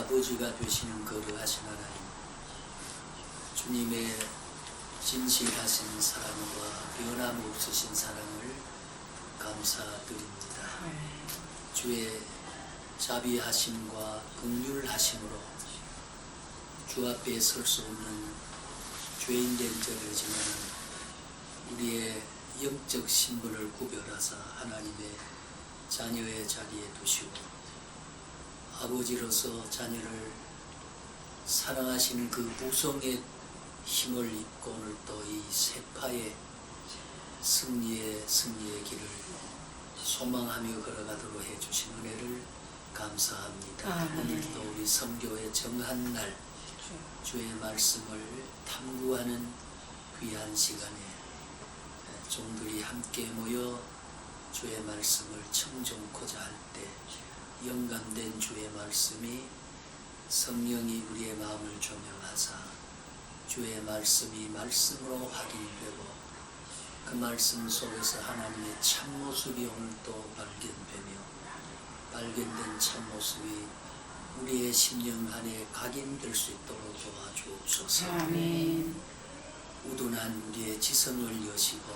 아버지가 되시는 거룩하신 하나님, 주님의 진실하신 사랑과 변함없으신 사랑을 감사드립니다. 주의 자비하심과 긍휼하심으로 주 앞에 설 수 없는 죄인된 저러지만 우리의 영적 신분을 구별하사 하나님의 자녀의 자리에 두시고 아버지로서 자녀를 사랑하시는 그 무성의 힘을 입고 오늘도 이 세파의 승리의 길을 소망하며 걸어가도록 해주신 은혜를 감사합니다. 오늘도 우리 선교의 정한 날 주의 말씀을 탐구하는 귀한 시간에 종들이 함께 모여 주의 말씀을 청종코자 할 때 영감된 주의 말씀이 성령이 우리의 마음을 조명하사 주의 말씀이 말씀으로 확인되고 그 말씀 속에서 하나님의 참모습이 오늘도 발견된 참모습이 우리의 심령 안에 각인될 수 있도록 도와주옵소서. 아멘. 우둔한 우리의 지성을 여시고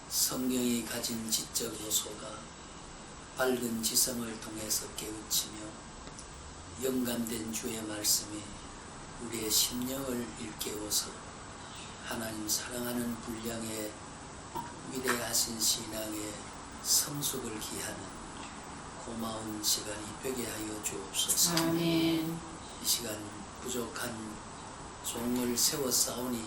성령이 가진 지적 요소가 밝은 지성을 통해서 깨우치며 영감된 주의 말씀이 우리의 심령을 일깨워서 하나님 사랑하는 분량의 위대하신 신앙의 성숙을 기하는 고마운 시간이 되게 하여 주옵소서. 아멘. 이 시간 부족한 종을 세워 싸우니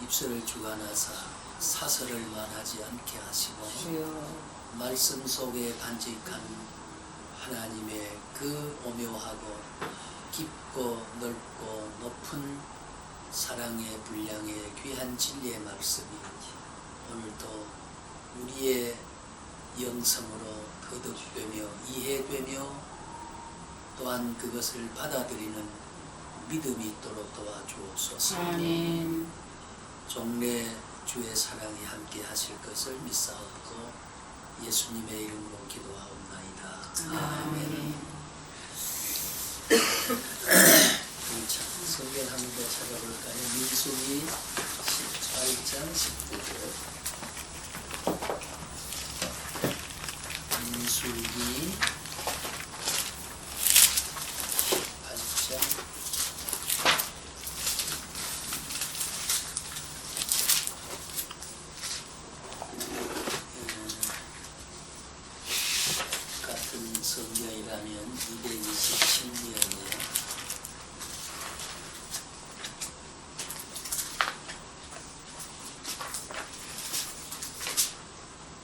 입술을 주관하사 사설을 말하지 않게 하시고 주여. 말씀 속에 간직한 하나님의 그 오묘하고 깊고 넓고 높은 사랑의 분량의 귀한 진리의 말씀이 오늘도 우리의 영성으로 거듭되며 이해되며 또한 그것을 받아들이는 믿음이 있도록 도와주옵소서. 아멘. 종래 주의 사랑이 함께 하실 것을 믿사옵고 예수님의 이름으로 기도하옵나이다. 아멘. 성경 한 번 더 찾아볼까요? 민수기 18장 19절. 민수기 18장 같은 성경이라면 227년이에요.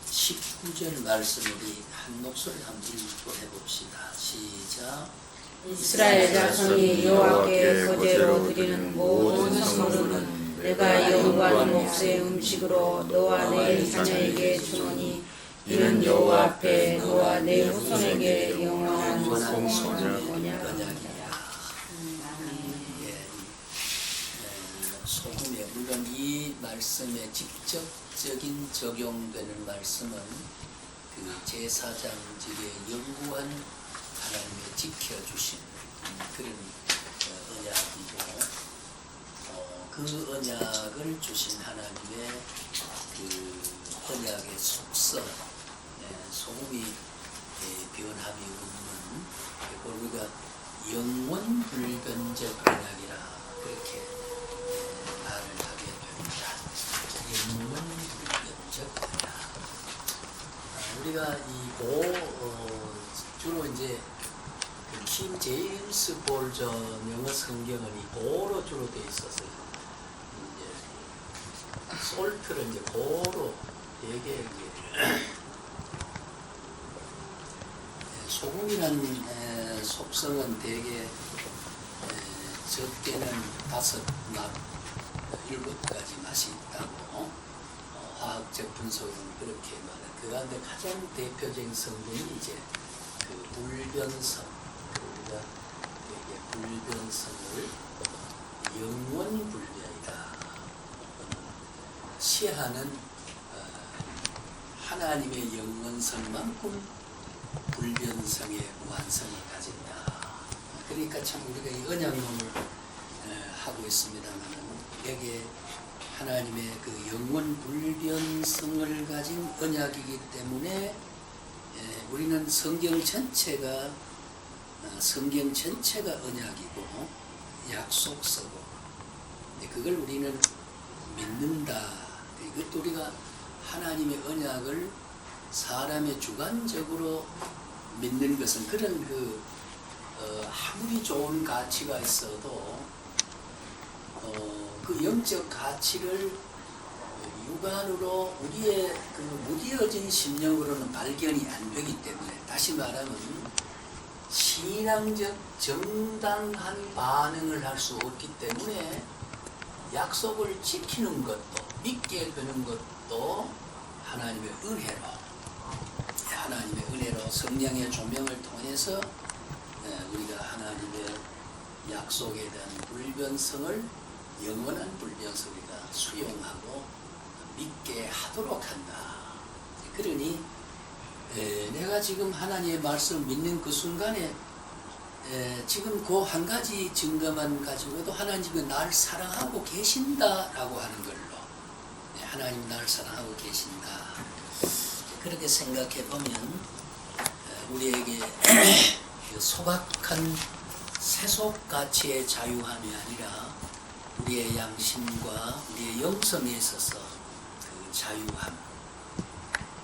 19절 말씀 우리 한 목소리 한번 읽고 해봅시다. 시작. 이스라엘 자손이 여호와께 거제로 드리는 모든 성물은 내가 영원한 몫의 음식으로 너와 내 자녀에게 주노니 이는 여호와 앞에 너와 내 후손에게 영원한 소원이냐. 소금에 물론 이 말씀에 직접적인 적용되는 말씀은 그 제사장직의 영구한 하나님의 지켜주신 그런 언약이고 그 언약을 주신 하나님의 그 언약의 속성, 소금이 변함이 없는 그걸 우리가 영원 불변적 언약이라 그렇게 말을 하게 됩니다. 영원 불변적 언약. 우리가 주로 이제 킹 제임스 버전 영어 성경은 이 고로 주로 돼 있어서 이제 솔트를 이제 고로 되게 소금이라는 속성은 되게 적게는 5, 7가지 맛이 있다고 화학적 분석은 그렇게 말해요. 그 가운데 가장 대표적인 성분이 이제 그 불변성, 우리가 이게 불변성을 영원 불변이다. 시하는 하나님의 영원성만큼 불변성의 완성을 가진다. 그러니까 참 우리가 이 언약론을 하고 있습니다만 여기에 하나님의 그 영원 불변성을 가진 언약이기 때문에 우리는 성경 전체가 언약이고 약속서고 그걸 우리는 믿는다. 이것도 우리가 하나님의 언약을 사람의 주관적으로 믿는 것은 그런 아무리 좋은 가치가 있어도 그 영적 가치를 육안으로 우리의 그 무뎌진 심령으로는 발견이 안 되기 때문에, 다시 말하면 신앙적 정당한 반응을 할 수 없기 때문에 약속을 지키는 것도 믿게 되는 것도 하나님의 은혜로 성령의 조명을 통해서 우리가 하나님의 약속에 대한 불변성을, 영원한 불변성을 우리가 수용하고 믿게 하도록 한다. 그러니 내가 지금 하나님의 말씀을 믿는 그 순간에 지금 그 한 가지 증거만 가지고도 하나님은 나를 사랑하고 계신다라고 하는 걸로, 하나님 나를 사랑하고 계신다, 그렇게 생각해 보면 우리에게 소박한 세속 가치의 자유함이 아니라 우리의 양심과 우리의 영성에 있어서 그 자유함,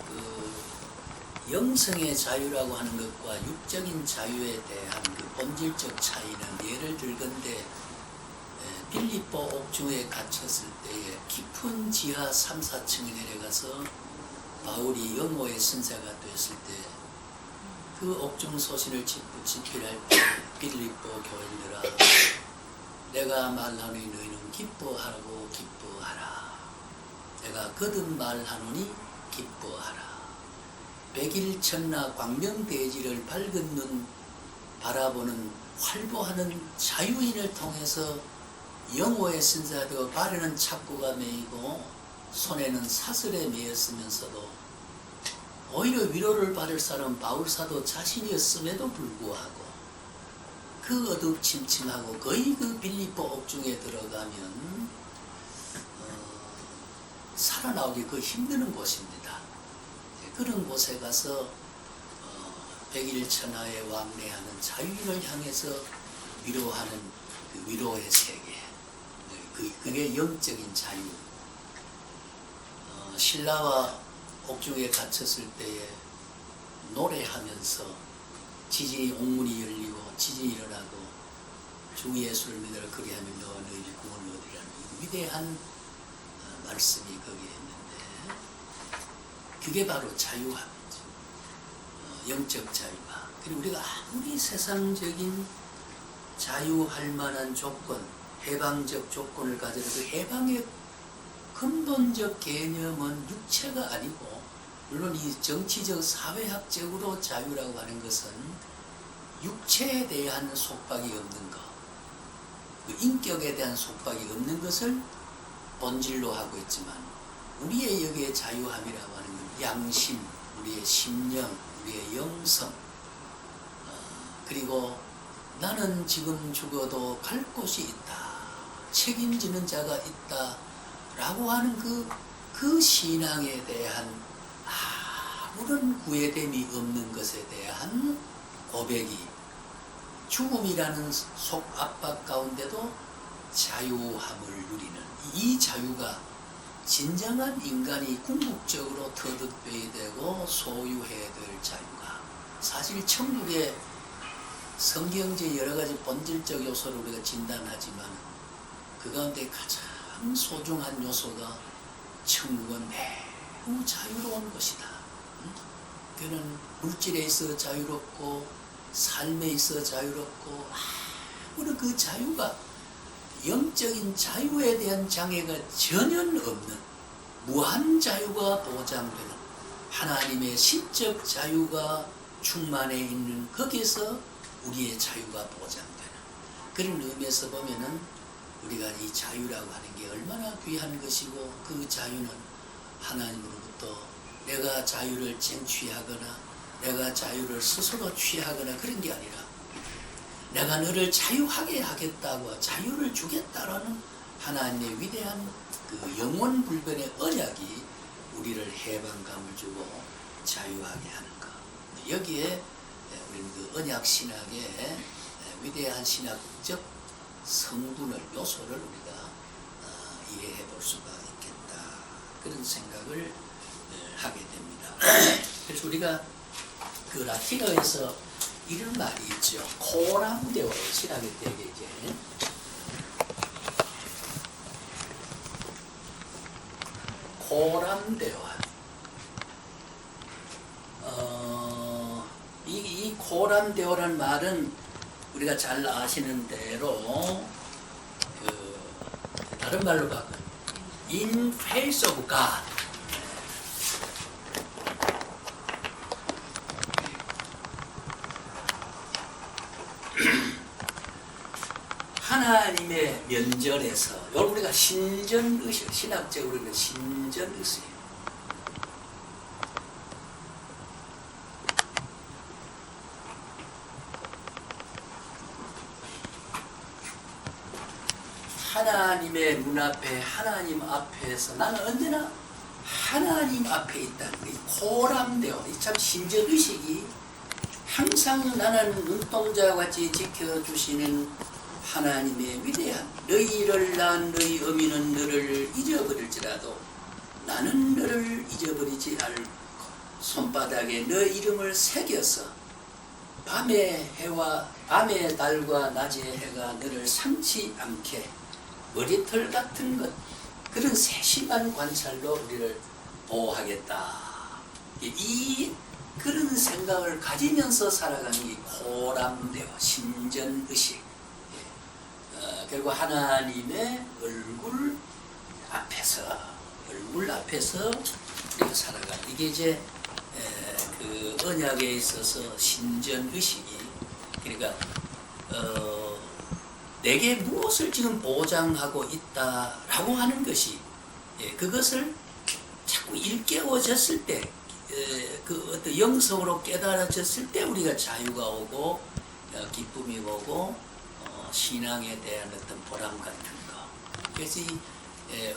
그 영성의 자유라고 하는 것과 육적인 자유에 대한 그 본질적 차이는, 예를 들건대 빌립보 옥중에 갇혔을 때에 깊은 지하 3, 4층에 내려가서 바울이 영호의 선사가 됐을 때 그 옥중 소신을 지키할 때 빌립보 교인들아, 내가 말하노니 너희는 기뻐하라고 기뻐하라. 내가 거듭 말하노니 기뻐하라. 백일천나 광명대지를 밝은 눈 바라보는 활보하는 자유인을 통해서 영호의 선사되어 발에는 착고가 매이고 손에는 사슬에 매였으면서도 오히려 위로를 받을 사람 바울사도 자신이었음에도 불구하고 그 어둡침침하고 거의 그 빌립보 옥중에 들어가면 살아나오기 그 힘드는 곳입니다. 그런 곳에 가서 백일천하에 왕래하는 자유인을 향해서 위로하는 그 위로의 세계, 그게 영적인 자유. 신라와 옥중에 갇혔을 때에 노래하면서 지진이 옥문이 열리고 지진이 일어나고 주 예수를 믿으라 그리하며 너와 너희의 구원을 얻으리라는 위대한 말씀이 거기에 있는데, 그게 바로 자유함이죠. 영적 자유함. 그리고 우리가 아무리 세상적인 자유할 만한 조건, 해방적 조건을 가져도 그 해방의 근본적 개념은 육체가 아니고, 물론 이 정치적 사회학적으로 자유라고 하는 것은 육체에 대한 속박이 없는 것, 그 인격에 대한 속박이 없는 것을 본질로 하고 있지만, 우리의 여기에 자유함이라고 하는 건 양심, 우리의 심령, 우리의 영성, 그리고 나는 지금 죽어도 갈 곳이 있다, 책임지는 자가 있다 라고 하는 그 신앙에 대한 아무런 구애됨이 없는 것에 대한 고백이, 죽음이라는 속 압박 가운데도 자유함을 누리는 이 자유가 진정한 인간이 궁극적으로 터득돼야 되고 소유해야 될 자유가, 사실 천국의 성경적 여러 가지 본질적 요소를 우리가 진단하지만 그 가운데 가장 소중한 요소가 천국은 매우 자유로운 것이다. 그는 물질에 있어 자유롭고 삶에 있어 자유롭고, 아무런 그 자유가 영적인 자유에 대한 장애가 전혀 없는 무한 자유가 보장되는 하나님의 신적 자유가 충만해 있는, 거기에서 우리의 자유가 보장되는 그런 의미에서 보면은 우리가 이 자유라고 하는 게 얼마나 귀한 것이고, 그 자유는 하나님으로부터 내가 자유를 쟁취하거나 내가 자유를 스스로 취하거나 그런 게 아니라 내가 너를 자유하게 하겠다고 자유를 주겠다라는 하나님의 위대한 그 영원 불변의 언약이 우리를 해방감을 주고 자유하게 하는 것. 여기에 우리는 그 언약 신학의 위대한 신학적 성분을 요소를 우리가 이해해 볼 수가 있겠다. 그런 생각을 하게 됩니다. 그래서 우리가 그 라틴어에서 이런 말이 있죠. 코람데오 신학의 때에 이제 코람데오. 이 코람데오라는 말은 우리가 잘 아시는 대로 다른 말로 바꾼 In face of God. 하나님의 면전에서, 이걸 우리가 신전의식, 신학적으로 우리는 신전의식. 하나님의 눈앞에, 하나님 앞에서 나는 언제나 하나님 앞에 있다는 게 코람데오, 참 신전의식이 항상 나는 눈동자와 같이 지켜주시는 하나님의 위대한, 너희를 낳은 너희 어미는 너를 잊어버릴지라도 나는 너를 잊어버리지 않고 손바닥에 너 이름을 새겨서 밤의 해와 밤의 달과 낮의 해가 너를 상치 않게 머리털 같은 것, 그런 세심한 관찰로 우리를 보호하겠다. 이 그런 생각을 가지면서 살아가는 게 코람데오, 신전의식. 결국 하나님의 얼굴 앞에서 우리가 살아가는, 이게 이제 그 언약에 있어서 신전의식이, 그러니까 내게 무엇을 지금 보장하고 있다라고 하는 것이, 그것을 자꾸 일깨워졌을 때, 그 어떤 영성으로 깨달아졌을 때 우리가 자유가 오고 기쁨이 오고 신앙에 대한 어떤 보람 같은 거. 그래서 이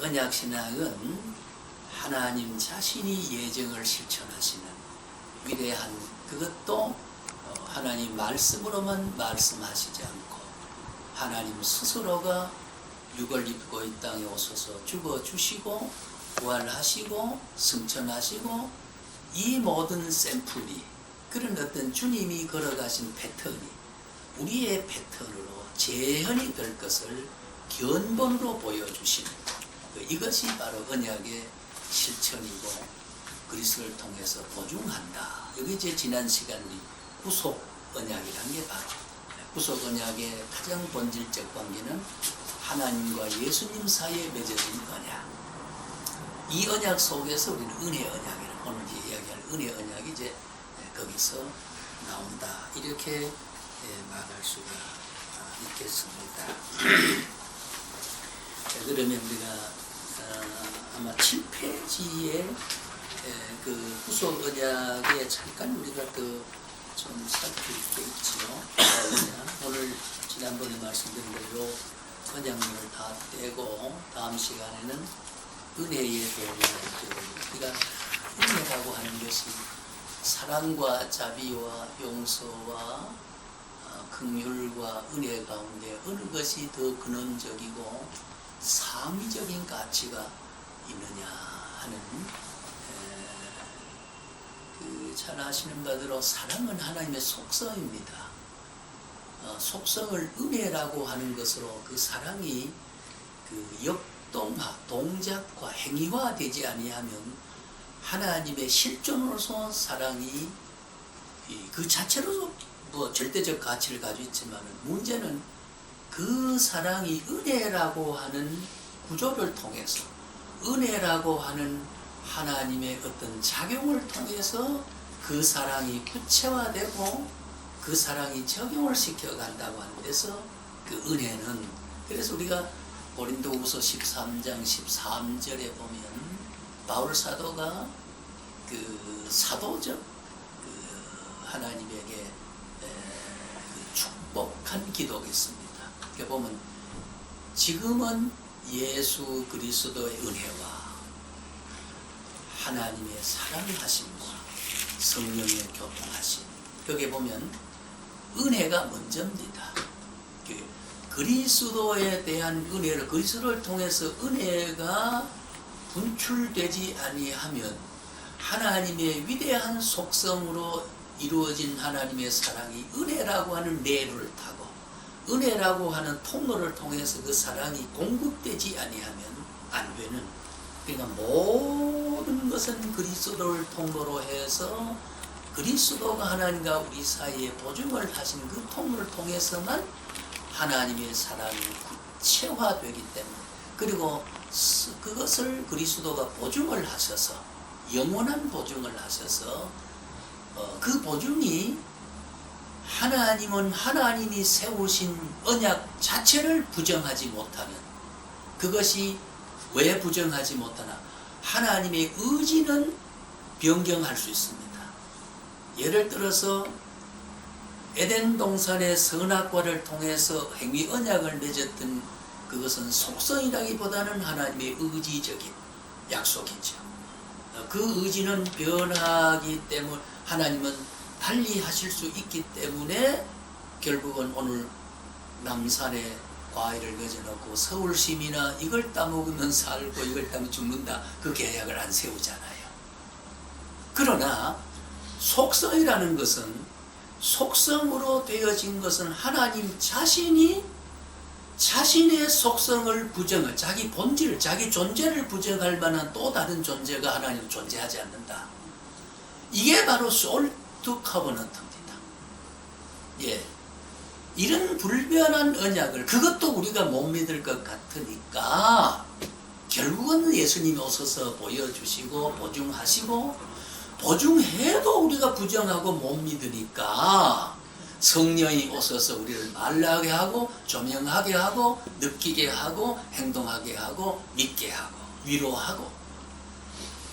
언약신앙은 하나님 자신이 예정을 실천하시는 위대한, 그것도 하나님 말씀으로만 말씀하시지 않고 하나님 스스로가 육을 입고 이 땅에 오셔서 죽어주시고 부활하시고 승천하시고, 이 모든 샘플이, 그런 어떤 주님이 걸어가신 패턴이 우리의 패턴으로 재현이 될 것을 견본으로 보여주시는, 이것이 바로 언약의 실천이고 그리스도를 통해서 보증한다. 여기 이제 지난 시간 우리 구속 언약이라는 게 바로, 구속 언약의 가장 본질적 관계는 하나님과 예수님 사이에 맺어진 언약. 이 언약 속에서 우리는 은혜 언약이라는, 오늘 이제 이야기할 은혜 언약이 이제 거기서 나온다. 이렇게 말할 수가 있겠습니다. 그러면 우리가 아마 7페이지에 그 구속 언약에 잠깐 우리가 좀 살필 게 있지요. 오늘 지난번에 말씀드린 대로 언약문을 다 떼고 다음 시간에는 은혜에 대한 우리가 은혜라고 하는 것이 사랑과 자비와 용서와 긍휼과 은혜 가운데 어느 것이 더 근원적이고 상위적인 가치가 있느냐 하는, 잘 아시는 바대로 사랑은 하나님의 속성입니다. 속성을 은혜라고 하는 것으로 그 사랑이 그 역동화, 동작과 행위화 되지 아니하면 하나님의 실존으로서 사랑이 그 자체로서 뭐 절대적 가치를 가지고 있지만, 문제는 그 사랑이 은혜라고 하는 구조를 통해서, 은혜라고 하는 하나님의 어떤 작용을 통해서 그 사랑이 구체화되고 그 사랑이 적용을 시켜간다고 하는 데서 그 은혜는, 그래서 우리가 고린도후서 13장 13절에 보면 바울 사도가 그 사도적 그 하나님에게 그 축복한 기도겠습니다. 이렇게 보면 지금은 예수 그리스도의 은혜와 하나님의 사랑하심과 성령의 교통하심, 여기 보면 은혜가 먼저입니다. 그리스도에 대한 은혜를, 그리스도를 통해서 은혜가 분출되지 아니하면 하나님의 위대한 속성으로 이루어진 하나님의 사랑이 은혜라고 하는 레를 타고 은혜라고 하는 통로를 통해서 그 사랑이 공급되지 아니하면 안 되는, 그러니까 모든 것은 그리스도를 통로로 해서 그리스도가 하나님과 우리 사이에 보증을 하신 그 통로를 통해서만 하나님의 사랑이 구체화되기 때문에, 그리고 그것을 그리스도가 보증을 하셔서 영원한 보증을 하셔서 그 보증이 하나님은 하나님이 세우신 언약 자체를 부정하지 못하는, 그것이 왜 부정하지 못하나, 하나님의 의지는 변경할 수 있습니다. 예를 들어서 에덴 동산의 선악과를 통해서 행위 언약을 맺었던 그것은 속성이라기보다는 하나님의 의지적인 약속이죠. 그 의지는 변하기 때문에 하나님은 달리 하실 수 있기 때문에 결국은 오늘 남산에 과일을 거저놓고 서울시민아 이걸 따먹으면 살고 이걸 따먹으면 죽는다, 그 계약을 안 세우잖아요. 그러나 속성이라는 것은, 속성으로 되어진 것은 하나님 자신이 자신의 속성을 부정할, 자기 본질을, 자기 존재를 부정할 만한 또 다른 존재가 하나님 존재하지 않는다. 이게 바로 솔트 커버넌트입니다. 예, 이런 불변한 언약을, 그것도 우리가 못 믿을 것 같으니까 결국은 예수님이 오셔서 보여주시고 보증하시고, 보증해도 우리가 부정하고 못 믿으니까 성령이 오셔서 우리를 말라하게 하고 조명하게 하고 느끼게 하고 행동하게 하고 믿게 하고 위로하고,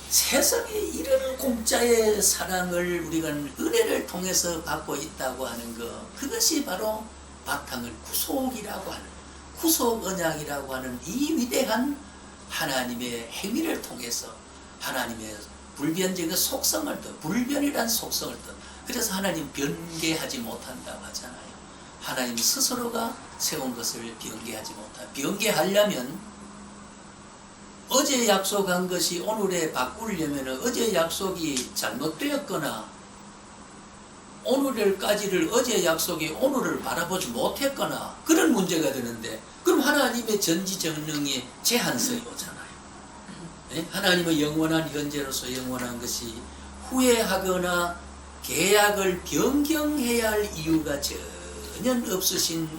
세상에 이런 공짜의 사랑을 우리가 은혜를 통해서 받고 있다고 하는 것, 그것이 바로 바탕을 구속이라고 하는, 구속 언약이라고 하는 이 위대한 하나님의 행위를 통해서 하나님의 불변적인 속성을 더, 불변이란 속성을 더, 그래서 하나님 변개하지 못한다고 하잖아요. 하나님 스스로가 세운 것을 변개하지 못한다. 변개하려면 어제 약속한 것이 오늘에 바꾸려면 어제 약속이 잘못되었거나 오늘까지를 어제 약속이 오늘을 바라보지 못했거나 그런 문제가 되는데, 그럼 하나님의 전지전능의 제한성이 오잖아요. 네? 하나님의 영원한 현재로서 영원한 것이 후회하거나 계약을 변경해야 할 이유가 전혀 없으신,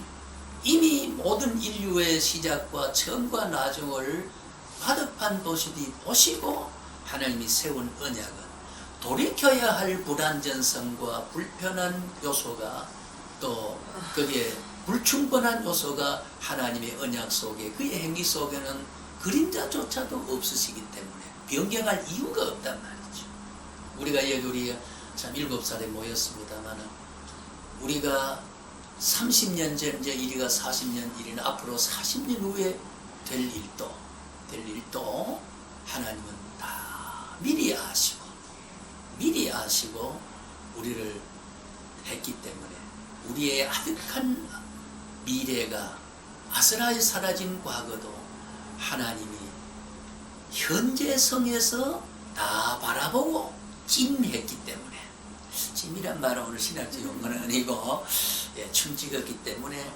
이미 모든 인류의 시작과 처음과 나중을 화답한 도시들이 보시고 하나님이 세운 언약은 돌이켜야 할 불안전성과 불편한 요소가, 또 거기에 불충분한 요소가 하나님의 언약 속에, 그의 행위 속에는 그림자조차도 없으시기 때문에 변경할 이유가 없단 말이죠. 우리가 여기 우리 참 7살에 모였습니다만, 우리가 30년 전, 이제 이리가 40년 일이나 앞으로 40년 후에 될 일도 하나님은 다 미리 아시고 우리를 했기 때문에 우리의 아득한 미래가, 아스라이 사라진 과거도 하나님이 현재성에서 다 바라보고 찜했기 때문에, 찜이란 말은 오늘 신학적 용어는 아니고 춤 찍었기 때문에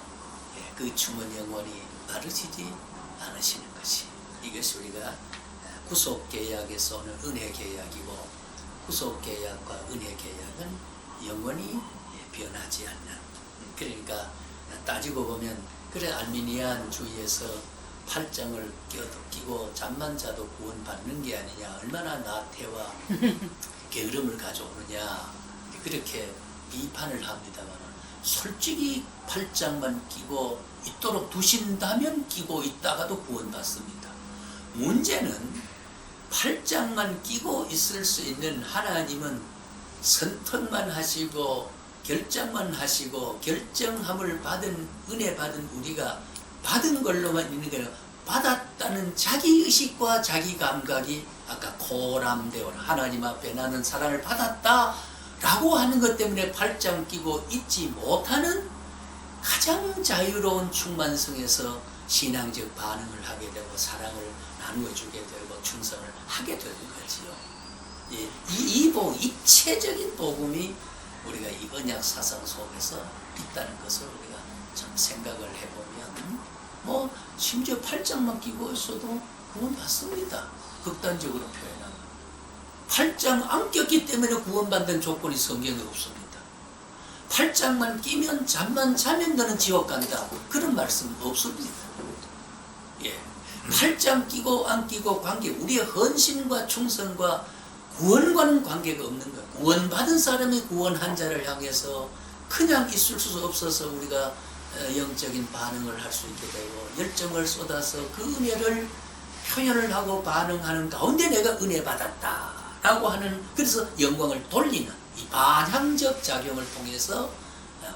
그 춤은 영원히 마르치지 않으시는 것이, 이것이 우리가 구속계약에서 오는 은혜계약이고, 구속계약과 은혜계약은 영원히 변하지 않는, 그러니까 따지고 보면, 그래 알미니안 주의에서 팔짱을 끼고 잠만 자도 구원받는 게 아니냐, 얼마나 나태와 게으름을 가져오느냐, 그렇게 비판을 합니다만, 솔직히 팔짱만 끼고 있도록 두신다면 끼고 있다가도 구원받습니다. 문제는 팔짱만 끼고 있을 수 있는 하나님은 선택만 하시고 결정만 하시고 결정함을 받은 은혜 받은 우리가 받은 걸로만 있는 게 아니라 받았다는 자기의식과 자기 감각이 아까 코람데오 하나님 앞에 나는 사랑을 받았다 라고 하는 것 때문에 팔짱 끼고 있지 못하는 가장 자유로운 충만성에서 신앙적 반응을 하게 되고 사랑을 나누어주게 되고 충성을 하게 되는 거지요. 예, 이 이체적인 복음이 우리가 이 언약 사상 속에서 있다는 것을 우리가 참 생각을 해보면 뭐 심지어 팔짱만 끼고 있어도 구원 받습니다. 극단적으로 표현하면 팔짱 안 꼈기 때문에 구원받는 조건이 성경에 없습니다. 팔짱만 끼면 잠만 자면 너는 지옥 간다 그런 말씀 없습니다. 예, 팔짱 끼고 안 끼고 관계 우리의 헌신과 충성과 구원과는 관계가 없는 거예요. 구원받은 사람이 구원한 자를 향해서 그냥 있을 수 없어서 우리가 영적인 반응을 할 수 있게 되고 열정을 쏟아서 그 은혜를 표현을 하고 반응하는 가운데 내가 은혜 받았다 라고 하는 그래서 영광을 돌리는 이 반향적 작용을 통해서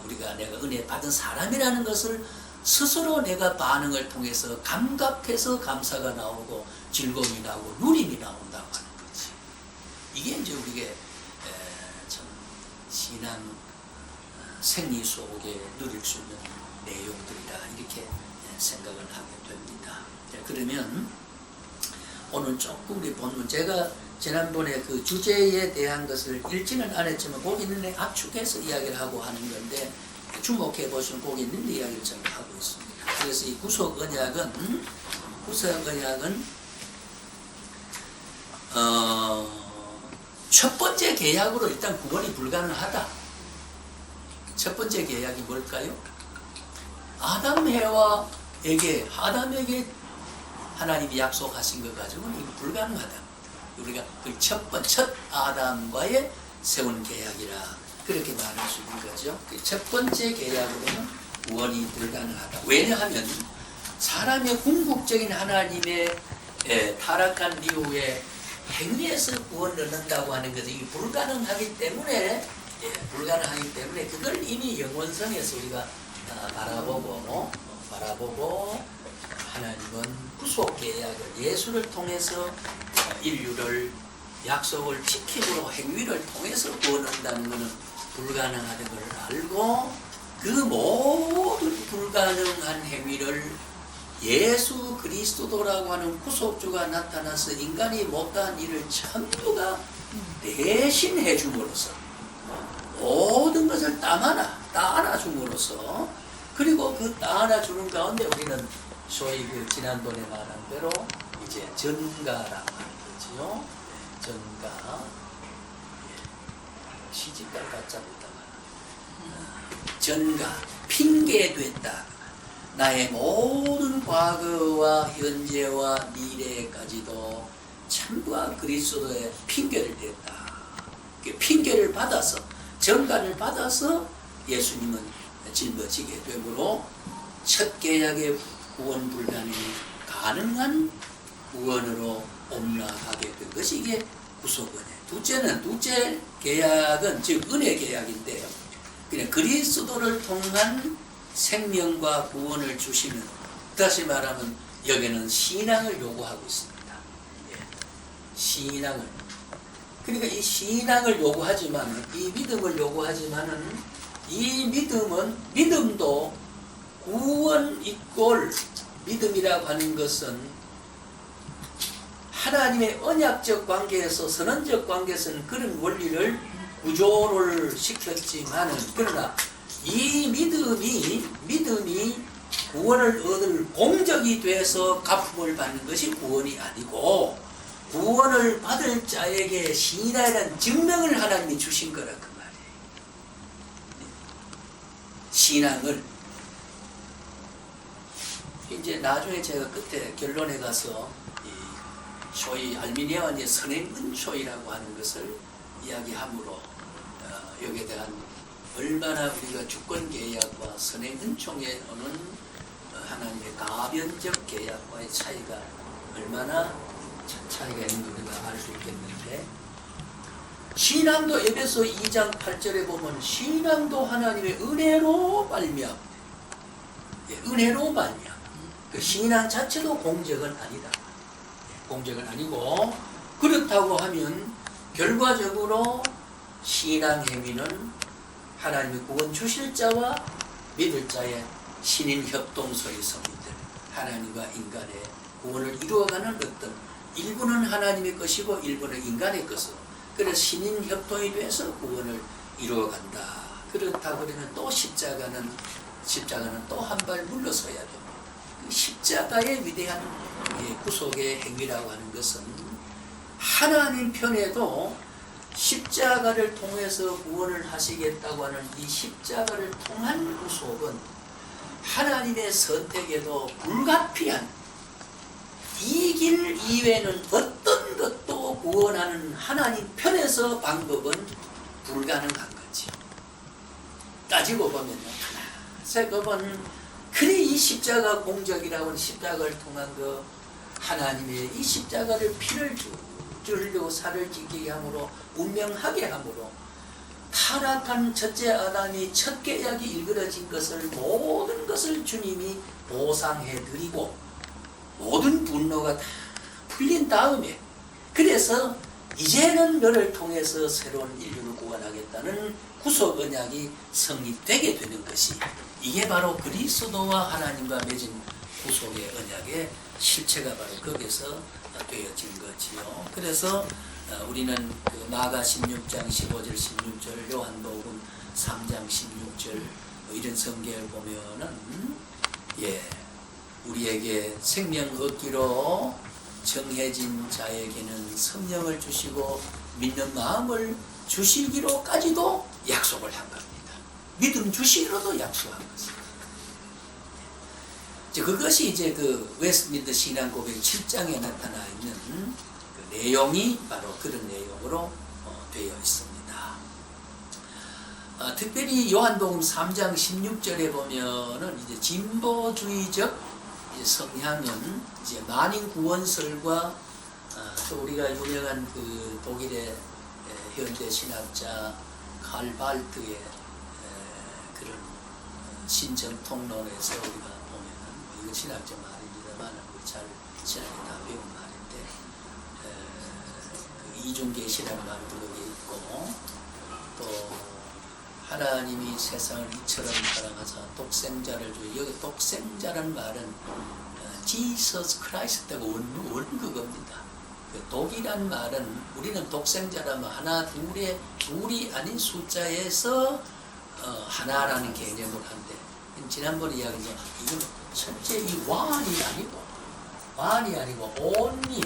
우리가 내가 은혜 받은 사람이라는 것을 스스로 내가 반응을 통해서 감각해서 감사가 나오고 즐거움이 나오고 누림이 나온다고 하는 거지. 이게 이제 우리의 참 신앙 생리 속에 누릴 수 있는 내용들이라 이렇게 생각을 하게 됩니다. 그러면 오늘 조금 우리 본문 제가 지난번에 그 주제에 대한 것을 읽지는 않았지만 거기 있는 데 압축해서 이야기를 하고 하는 건데 주목해 보시면 거기 있는 이야기를 제가 하고 있습니다. 그래서 이 구속 언약은 첫 번째 계약으로 일단 구원이 불가능하다. 첫 번째 계약이 뭘까요? 아담에게 하나님이 약속하신 것 가지고는 이거 불가능하다. 우리가 그 첫 아담과의 세운 계약이라 그렇게 말할 수 있는 거죠. 그 첫 번째 계약으로는 구원이 불가능하다. 왜냐하면 사람의 궁극적인 하나님의 타락한 이후에 행위에서 구원을 얻는다고 하는 것이 불가능하기 때문에 그걸 이미 영원성에서 우리가 바라보고 하나님은 구속 계약을 예수를 통해서 인류를 약속을 지킴으로 행위를 통해서 구원한다는 것은 불가능하다는 걸 알고 그 모든 불가능한 행위를 예수 그리스도라고 하는 구속주가 나타나서 인간이 못한 일을 전부가 대신해 줌으로써 모든 것을 다 안아줌으로써 그리고 그 다 안아주는 가운데 우리는 소위 그 지난번에 말한 대로 이제 전가라고 하는 거지요. 전가 시집갈 가짜로다가 전가 핑계됐다. 나의 모든 과거와 현재와 미래까지도 참과 그리스도의 핑계를 댔다. 핑계를 받아서 전가를 받아서 예수님은 짊어지게 되므로 첫 계약의 구원 불가능이 가능한 구원으로 옮나가게 된 것이 이게 구속은혜. 둘째 계약은 즉 은혜 계약인데요. 그냥 그리스도를 통한 생명과 구원을 주시는 다시 말하면 여기는 신앙을 요구하고 있습니다. 신앙을 그러니까 이 신앙을 요구하지만 이 믿음을 요구하지만은 이 믿음도 구원 이꼴 믿음이라고 하는 것은 하나님의 언약적 관계에서 선언적 관계에서는 그런 원리를 구조를 시켰지만은 그러나 이 믿음이 구원을 얻을 공적이 돼서 갚음을 받는 것이 구원이 아니고 구원을 받을 자에게 신앙이라는 증명을 하나님이 주신 거라 그 말이에요. 신앙을 이제 나중에 제가 끝에 결론에 가서 소위 알미니아의 선행은초이라고 하는 것을 이야기함으로 여기에 대한 얼마나 우리가 주권계약과 선행은총에 오는 하나님의 가변적 계약과의 차이가 얼마나 차이가 있는 우리가 알 수 있겠는데 신앙도 에베소 2장 8절에 보면 신앙도 하나님의 은혜로 말미암. 은혜로 말미암. 그 신앙 자체도 공적은 아니다. 공적은 아니고, 그렇다고 하면 결과적으로 신앙 행위는 하나님의 구원 주실 자와 믿을 자의 신인 협동소의 성인들, 하나님과 인간의 구원을 이루어가는 어떤 일부는 하나님의 것이고 일부는 인간의 것으로, 그래서 신인 협동이 돼서 구원을 이루어간다. 그렇다고 그러면 또 십자가는 또 한 발 물러서야 됩니다. 십자가의 위대한 구속의 행위라고 하는 것은 하나님 편에도 십자가를 통해서 구원을 하시겠다고 하는 이 십자가를 통한 구속은 하나님의 선택에도 불가피한, 이 길 이외에는 어떤 것도 구원하는 하나님 편에서 방법은 불가능한 거지. 따지고 보면요, 그건 그래 이 십자가 공적이라고 하는 십자가를 통한 그 하나님의 이 십자가를 피를 주려고 살을 지키게 함으로, 운명하게 함으로 타락한 첫째 아담이 첫 계약이 일그러진 것을, 모든 것을 주님이 보상해 드리고 모든 분노가 다 풀린 다음에, 그래서 이제는 너를 통해서 새로운 인류를 구원하겠다는 구속 언약이 성립되게 되는 것이, 이게 바로 그리스도와 하나님과 맺은 구속의 언약의 실체가 바로 거기서 되어진 거지요. 그래서 우리는 그 마가 16장 15절 16절, 요한복음 3장 16절 이런 성경을 보면은 우리에게 생명 얻기로 정해진 자에게는 성령을 주시고 믿는 마음을 주시기로까지도 약속을 한 겁니다. 믿음 주시기로도 약속한 것입니다. 그것이 이제 그 웨스트민스터 신앙 고백 7장에 나타나 있는 그 내용이 바로 그런 내용으로 되어 있습니다. 특별히 요한복음 3장 16절에 보면은 이제 진보주의적 성향은 이제 만인 구원설과 또 우리가 유명한 그 독일의 현대 신학자 칼 발트의 그런 신정 통론에서 우리가 보면은, 이거 신학자 말입니다만 잘 신학에 다 배운 말인데, 그 이중계시라는 말도 여기 있고, 또 하나님이 세상을 이처럼 사랑하사 독생자를 주, 여기 독생자라는 말은 지서스 크라이스트가 원그겁니다. 독이란 말은 우리는 독생자라면 하나 둘이 아닌 숫자에서 하나라는 개념을 하는데, 지난번에 이야기했죠. 이건 첫째 이 완이 아니고 only,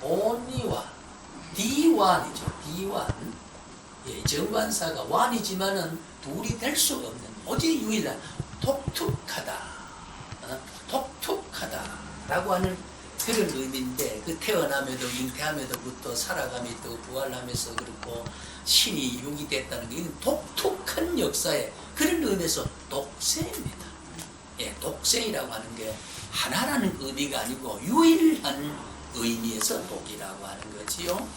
only one, D1이죠. D1. 정관사가 완이지만은 둘이 될 수 없는, 오직 유일한 독특하다라고 하는 그런 의미인데, 그 태어나면서 잉태하면서부터 살아가면서 부활하면서 그렇고 신이 육이 됐다는 게 이건 독특한 역사의 그런 의미에서 독생입니다. 독생이라고 하는 게 하나라는 의미가 아니고 유일한 의미에서 독이라고 하는 거지요.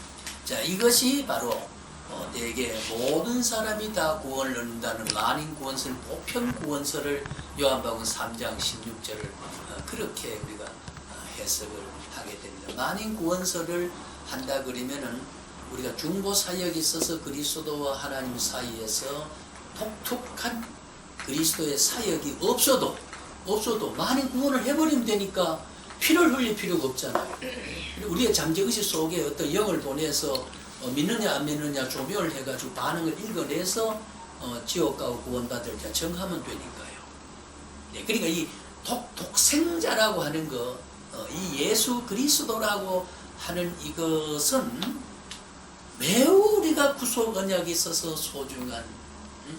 자, 이것이 바로 대개 모든 사람이 다 구원을 얻는다는 만인 구원설, 보편 구원설을 요한복음 3장 16절을 그렇게 우리가 해석을 하게 됩니다. 만인 구원설을 한다 그러면은 우리가 중보 사역이 있어서 그리스도와 하나님 사이에서 독특한 그리스도의 사역이 없어도 만인 구원을 해버리면 되니까 피를 흘릴 필요가 없잖아요. 우리의 잠재의식 속에 어떤 영을 보내서 믿느냐 안 믿느냐 조명을 해가지고 반응을 읽어내서 지옥 가고 구원받을 자 정하면 되니까요. 그러니까 이 독생자라고 하는 거, 이 예수 그리스도라고 하는 이것은 매우 우리가 구속 언약이 있어서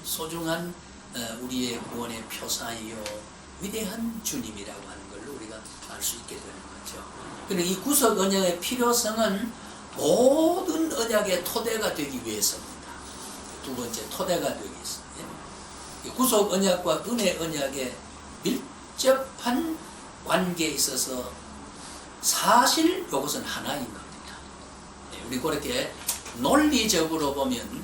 소중한 우리의 구원의 표상이요 위대한 주님이라고 하는 걸 우리가 알 수 있게 되는 거죠. 그런데 이 구속 언약의 필요성은 모든 언약의 토대가 되기 위해서입니다. 두 번째, 토대가 되기 위해서. 구속 언약과 은혜 언약의 밀접한 관계에 있어서 사실 이것은 하나인 겁니다. 우리 그렇게 논리적으로 보면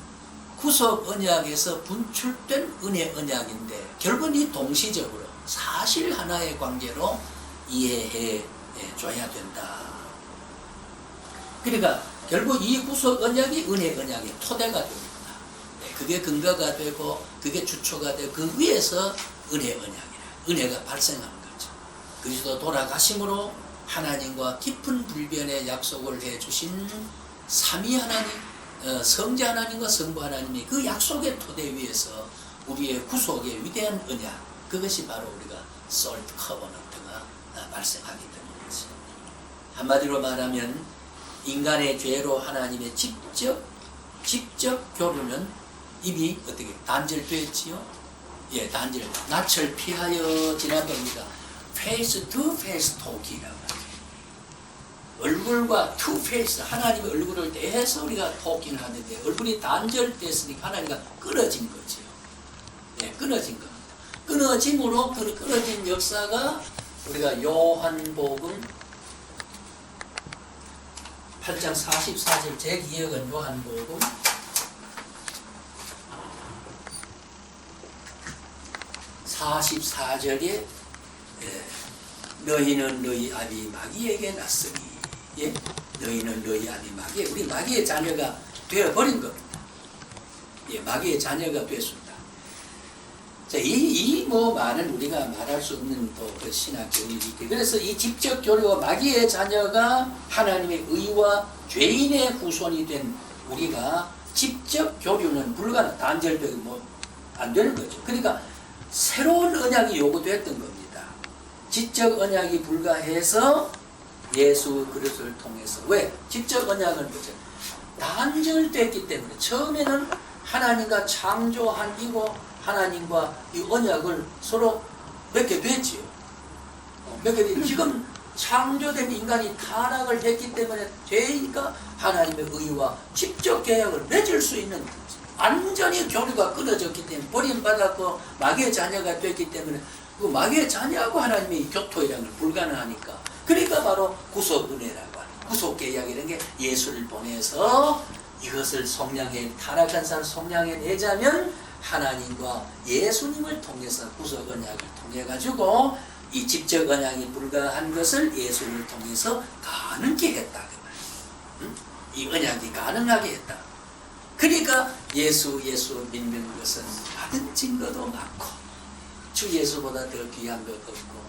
구속 언약에서 분출된 은혜 언약인데 결국은 이 동시적으로 사실 하나의 관계로 이해해 줘야 된다. 그러니까 결국 이 구속 언약이 은혜 언약의 토대가 됩니다. 그게 근거가 되고 그게 주초가 되고 그 위에서 은혜 언약이라 은혜가 발생하는 거죠. 그리스도 돌아가심으로 하나님과 깊은 불변의 약속을 해주신 삼위 하나님, 성자 하나님과 성부 하나님이 그 약속의 토대 위에서 우리의 구속의 위대한 언약, 그것이 바로 우리가 솔트 커버넌트가 발생하기 때문이지. 한마디로 말하면 인간의 죄로 하나님의 직접 교류는 이미 어떻게 단절되었지요? 예, 단절. 낯을 피하여 지나갑니다. 페이스 투 페이스 토기라고 하죠. 얼굴과 투 페이스, 하나님의 얼굴을 대해서 우리가 토기를 하는데 얼굴이 단절됐으니까 하나님과 끊어진 거죠. 예, 끊어진 겁니다. 끊어짐으로 그 끊어진 역사가 우리가 요한복음 8장 44절, 제 기억은 요한복음 44절에 너희는 너희 아비 마귀에게 났으니, 예? 너희는 너희 아비 마귀, 우리 마귀의 자녀가 되어버린 겁니다. 예, 마귀의 자녀가 됐습니다. 자, 이 말은 우리가 말할 수 없는 또 그 신학 교리이기 때문에, 그래서 이 직접 교류와 마귀의 자녀가 하나님의 의와 죄인의 후손이 된 우리가 직접 교류는 불가능, 단절되고 안 되는 거죠. 그러니까 새로운 언약이 요구됐던 겁니다. 지적 언약이 불가해서 예수 그리스도를 통해서, 왜? 지적 언약은 뭐죠? 단절됐기 때문에 처음에는 하나님과 창조한 이고 하나님과 이 언약을 서로 맺게 됐지요. 맺게 됐. 지금 창조된 인간이 타락을 했기 때문에 죄인과 하나님의 의와 직접 계약을 맺을 수 있는, 완전히 교류가 끊어졌기 때문에 버림받았고 마귀의 자녀가 됐기 때문에 그 마귀의 자녀하고 하나님의 교토이라는 걸 불가능하니까, 그러니까 바로 구속 은혜라고 하는, 구속 계약이라는 게 예수를 보내서 이것을 속량해, 타락한 사람 속량해 내자면 하나님과 예수님을 통해서 구속 언약을 통해 가지고 이 직접 언약이 불가한 것을 예수를 통해서 가능케 했다 그 말이에요. 이 언약이 가능하게 했다. 그러니까 예수 믿는 것은 받은 증거도 많고 주 예수보다 더 귀한 것 없고,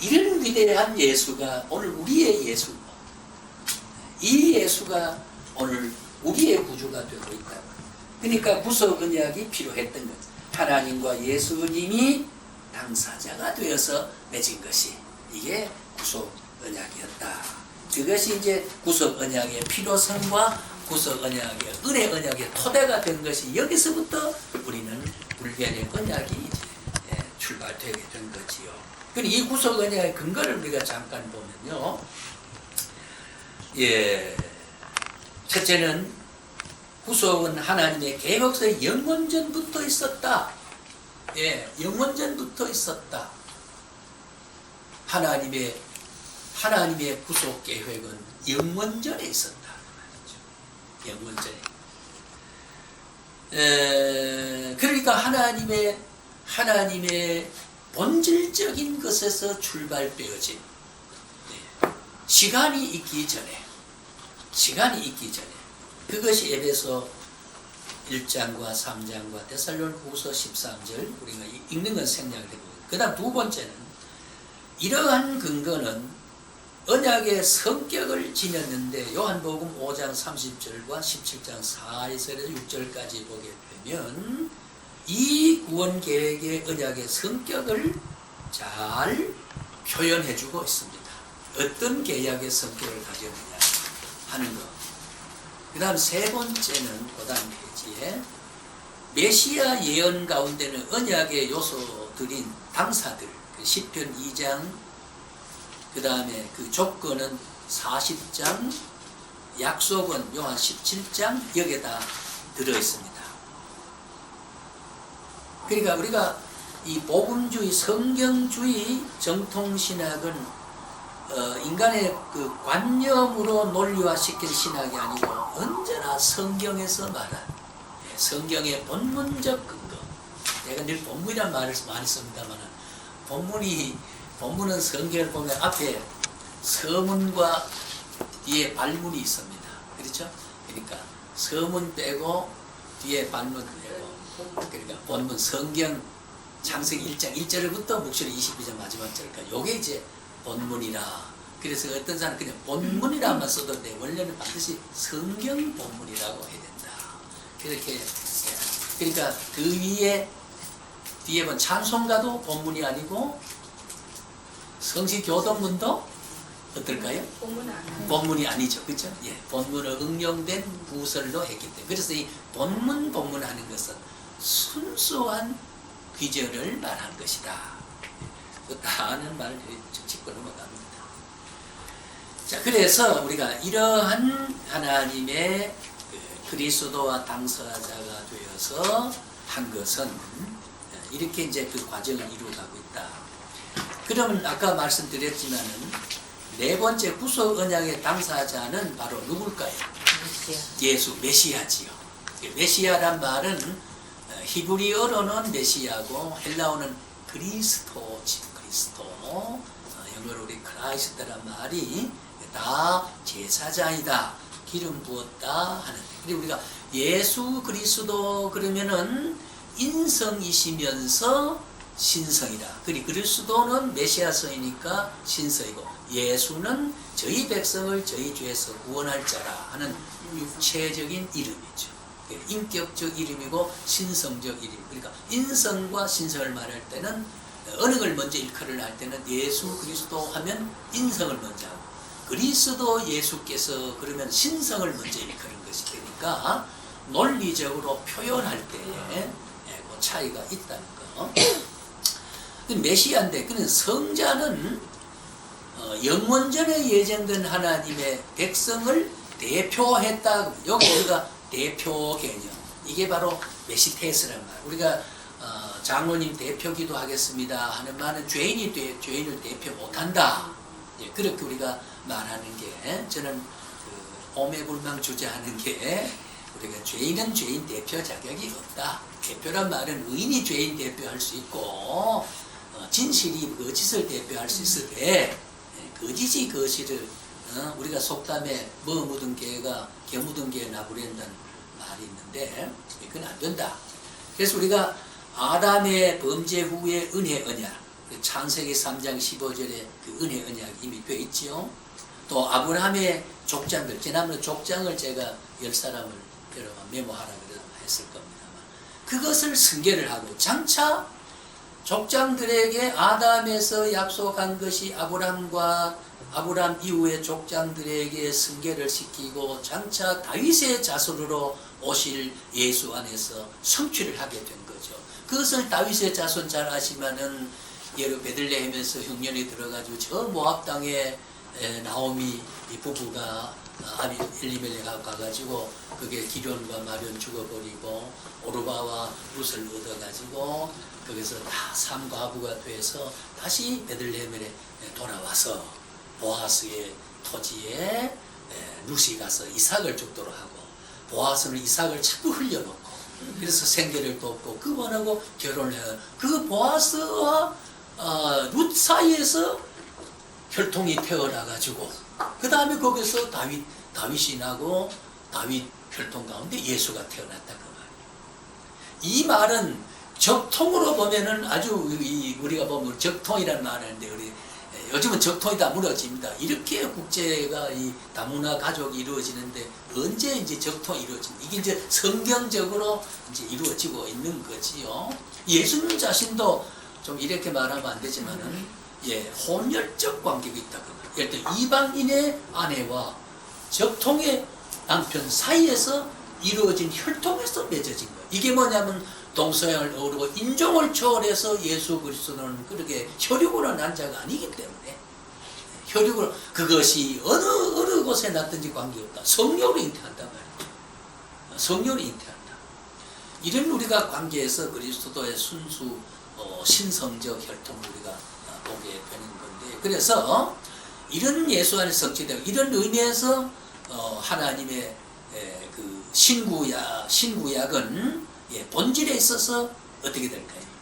이런 위대한 예수가 오늘 우리의 예수고, 이 예수가 오늘 우리의 구주가 되고 있다. 그러니까 구속 언약이 필요했던 거죠. 하나님과 예수님이 당사자가 되어서 맺은 것이 이게 구속 언약이었다. 그것이 이제 구속 언약의 필요성과 구속 언약의 은혜 언약의 토대가 된 것이, 여기서부터 우리는 불변의 언약이 이제 출발되게 된 거지요. 그러니 이 구속 언약의 근거를 우리가 잠깐 보면요, 예, 첫째는 구속은 하나님의 계획서에 영원전부터 있었다. 예, 영원전부터 있었다. 하나님의 구속 계획은 영원전에 있었다. 영원전에. 그러니까 하나님의 본질적인 것에서 출발되어진, 시간이 있기 전에 그것이 에베소 1장과 3장과 데살로니가후서 13절 우리가 읽는 건 생략을 해보고, 그 다음 두 번째는 이러한 근거는 언약의 성격을 지녔는데, 요한복음 5장 30절과 17장 4절에서 6절까지 보게 되면 이 구원 계획의 언약의 성격을 잘 표현해주고 있습니다. 어떤 계약의 성격을 가졌느냐 하는 것. 그 다음 세 번째는 그 다음 페이지에 메시아 예언 가운데는 언약의 요소들인 당사들, 시편 2장, 그 다음에 그 조건은 40장, 약속은 요한 17장, 여기에다 들어있습니다. 그러니까 우리가 이 복음주의, 성경주의 정통신학은 인간의 그 관념으로 논리화시킨 신학이 아니고 언제나 성경에서 말한 성경의 본문적 근거. 내가 늘 본문이란 말을 많이 씁니다만 본문은 성경을 보면 앞에 서문과 뒤에 발문이 있습니다. 그렇죠? 그러니까 서문 빼고 뒤에 발문 빼고 그러니까 본문 성경 창세기 1장 1절부터 목소리 22절 마지막 절까지 요게 이제 본문이라. 그래서 어떤 사람은 그냥 본문이라만 써도 돼. 원래는 반드시 성경 본문이라고 해야 된다. 그렇게 그러니까 그 뒤에 본 찬송가도 본문이 아니고 성시교동문도 어떨까요? 본문이 아니죠. 그렇죠? 예, 본문을 응용된 구설로 했기 때문에. 그래서 이 본문 하는 것은 순수한 귀절을 말한 것이다. 다는 말을 짚고 넘어갑니다. 자, 그래서 우리가 이러한 하나님의 그리스도와 당사자가 되어서 한 것은 이렇게 이제 그 과정을 이루어가고 있다. 그러면 아까 말씀드렸지만은 네 번째 구속 언약의 당사자는 바로 누굴까요? 예수, 메시아지요. 메시아란 말은 히브리어로는 메시아고 헬라어는 그리스도지, 그리스도. 영어로 우리 크라이스트란 말이 다 제사장이다, 기름 부었다 하는. 그리고 우리가 예수 그리스도 그러면은 인성이시면서 신성이다. 그리고 그리스도는 메시아성이니까 신성이고, 예수는 저희 백성을 저희 죄에서 구원할 자라 하는 육체적인 이름이죠. 인격적 이름이고 신성적 이름. 그러니까 인성과 신성을 말할 때는 어느 걸 먼저 일컬을 할 때는 예수 그리스도 하면 인성을 먼저 하고, 그리스도 예수께서 그러면 신성을 먼저 일컬은 것이 되니까 논리적으로 표현할 때에 그 차이가 있다는 거. 메시아인데 그는 성자는 영원전에 예정된 하나님의 백성을 대표했다. 여기 우리가 대표 개념, 이게 바로 메시테스란 말. 우리가 장로님 대표기도 하겠습니다 하는 말은 죄인을 대표 못한다. 예, 그렇게 우리가 말하는 게, 저는 오매불망 주장하는 게, 우리가 죄인은 죄인 대표 자격이 없다. 대표란 말은 의인이 죄인 대표할 수 있고 진실이 거짓을 대표할 수 있으되, 거짓이 거실을 우리가 속담에 뭐 묻은 개가 개 묻은 개 나부린다는 말이 있는데 그건 안 된다. 그래서 우리가 아담의 범죄 후에 은혜 언약, 창세기 3장 15절에 그 은혜 언약이 이미 되어 있지요. 또 아브라함의 족장들, 지난번에 족장을 제가 10사람을 여러분 메모하라 했을 겁니다만, 그것을 승계를 하고 장차 족장들에게 아담에서 약속한 것이 아브라함 이후의 족장들에게 승계를 시키고 장차 다윗의 자손으로 오실 예수 안에서 성취를 하게 된 거죠. 그것을 다윗의 자손 잘 아시면은 예로 베들레헴에서 흉년이 들어가지고 저 모압 땅에 나오미 이 부부가 아비 엘리멜렉하고 가가지고 그게 기련과 마련 죽어버리고 오르바와 룻을 얻어가지고 거기서 다 삼가부가 돼서 다시 베들레헴에 돌아와서 보아스의 토지에 룻이 가서 이삭을 죽도록 하고, 보아스는 이삭을 자꾸 흘려놓고 그래서 생계를 돕고 그분하고 결혼을 해요. 그 보아스와 룻 사이에서 혈통이 태어나가지고 그 다음에 거기서 다윗이 나고 다윗 혈통 가운데 예수가 태어났다 그 말이에요. 이 말은 적통으로 보면은 아주 우리가 보면 적통이라는 말을 하는데, 우리 요즘은 적통이 다 무너집니다. 이렇게 국제가 이 다문화 가족이 이루어지는데 언제 이제 적통이 이루어집니까? 이게 이제 성경적으로 이제 이루어지고 있는 거지요. 예수님 자신도 좀 이렇게 말하면 안 되지만은 혼혈적 관계가 있다고. 예를 들어 이방인의 아내와 적통의 남편 사이에서 이루어진 혈통에서 맺어진 거예요. 이게 뭐냐면 동서양을 어우르고 인종을 초월해서 예수 그리스도는 그렇게 혈육으로 난 자가 아니기 때문에, 혈육으로 그것이 어느 곳에 났든지 관계없다. 성령으로 잉태한단 말이에요. 성령으로 잉태한다. 이런 우리가 관계에서 그리스도의 순수 신성적 혈통을 우리가 보게 되는 건데, 그래서 이런 예수 안에 성취되고 이런 의미에서 하나님의 그 신구약은 본질에 있어서 어떻게 될까요?